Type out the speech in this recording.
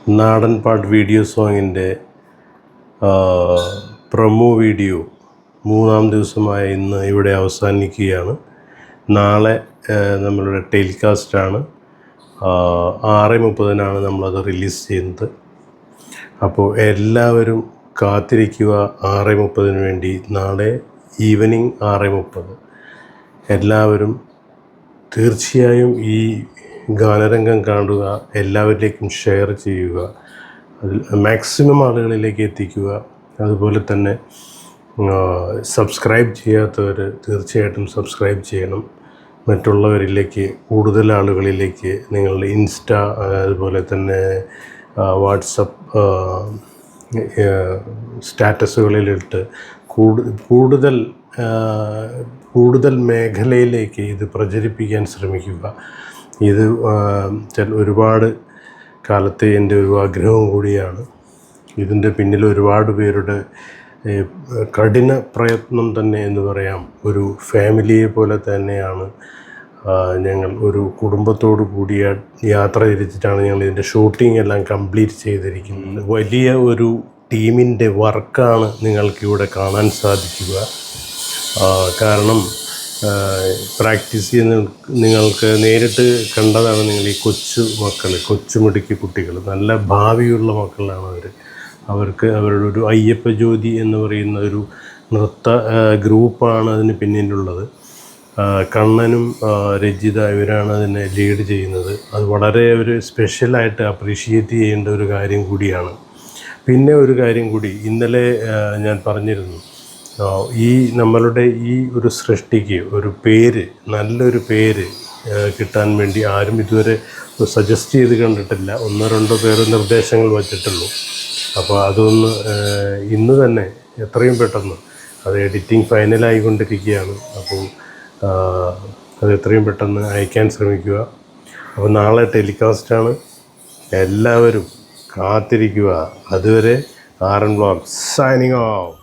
നാടൻ പാട്ട് video സോങ്ങിൻ്റെ promo video മൂന്നാം ദിവസമായ ഇന്ന് ഇവിടെ അവസാനിക്കുകയാണ്. നാളെ നമ്മളുടെ ടെലികാസ്റ്റാണ്. 6:30 നമ്മളത് റിലീസ് ചെയ്യുന്നത്. അപ്പോൾ എല്ലാവരും കാത്തിരിക്കുക 6:30 വേണ്ടി. നാളെ ഈവനിങ് 6:30 എല്ലാവരും തീർച്ചയായും ഈ ഗാനരംഗം കാണുക, എല്ലാവരിലേക്കും ഷെയർ ചെയ്യുക, അതിൽ മാക്സിമം ആളുകളിലേക്ക് എത്തിക്കുക. അതുപോലെ തന്നെ സബ്സ്ക്രൈബ് ചെയ്യാത്തവർ തീർച്ചയായിട്ടും സബ്സ്ക്രൈബ് ചെയ്യണം. മറ്റുള്ളവരിലേക്ക്, കൂടുതൽ ആളുകളിലേക്ക് നിങ്ങളുടെ ഇൻസ്റ്റ, അതുപോലെ തന്നെ വാട്സപ്പ് സ്റ്റാറ്റസുകളിലിട്ട് കൂടുതൽ മേഖലയിലേക്ക് ഇത് പ്രചരിപ്പിക്കാൻ ശ്രമിക്കുക. ഇത് ഒരുപാട് കാലത്തെ എൻ്റെ ഒരു ആഗ്രഹവും കൂടിയാണ്. ഇതിൻ്റെ പിന്നിൽ ഒരുപാട് പേരുടെ കഠിന പ്രയത്നം തന്നെ എന്ന് പറയാം. ഒരു ഫാമിലിയെ പോലെ തന്നെയാണ് ഞങ്ങൾ. ഒരു കുടുംബത്തോടു കൂടിയ യാത്ര തിരിച്ചിട്ടാണ് ഞങ്ങൾ ഇതിൻ്റെ ഷൂട്ടിംഗ് എല്ലാം കംപ്ലീറ്റ് ചെയ്തിരിക്കുന്നത്. വലിയ ഒരു ടീമിൻ്റെ വർക്കാണ് നിങ്ങൾക്കിവിടെ കാണാൻ സാധിക്കുക. കാരണം പ്രാക്ടീസ് ചെയ്യുന്ന നിങ്ങൾക്ക് നേരിട്ട് കണ്ടതാണ്. നിങ്ങൾ ഈ കൊച്ചുമിടുക്കി കുട്ടികൾ, നല്ല ഭാവിയുള്ള മക്കളാണ് അവർക്ക് അവരുടെ ഒരു അയ്യപ്പ ജ്യോതി എന്ന് പറയുന്ന ഒരു നൃത്ത ഗ്രൂപ്പാണ് അതിന് പിന്നിലുള്ളത്. കണ്ണനും രജിത ഇവരാണ് അതിനെ ലീഡ് ചെയ്യുന്നത്. അത് വളരെ ഒരു സ്പെഷ്യലായിട്ട് അപ്രീഷിയേറ്റ് ചെയ്യേണ്ട ഒരു കാര്യം കൂടിയാണ്. പിന്നെ ഒരു കാര്യം കൂടി, ഇന്നലെ ഞാൻ പറഞ്ഞിരുന്നു, നമ്മളുടെ ഈ ഒരു സൃഷ്ടിക്ക് ഒരു പേര്, നല്ലൊരു പേര് കിട്ടാൻ വേണ്ടി ആരും ഇതുവരെ സജസ്റ്റ് ചെയ്ത് കണ്ടിട്ടില്ല. 1-2 പേര് നിർദ്ദേശങ്ങൾ വച്ചിട്ടുള്ളൂ. അപ്പോൾ അതൊന്ന് ഇന്ന് തന്നെ എത്രയും പെട്ടെന്ന്, അത് എഡിറ്റിംഗ് ഫൈനലായിക്കൊണ്ടിരിക്കുകയാണ്. അപ്പോൾ അത് എത്രയും പെട്ടെന്ന് അയക്കാൻ ശ്രമിക്കുക. അപ്പോൾ നാളെ ടെലികാസ്റ്റാണ്. എല്ലാവരും കാത്തിരിക്കുക. അതുവരെ RN Vlogs സൈനിങ് ഓഫ്.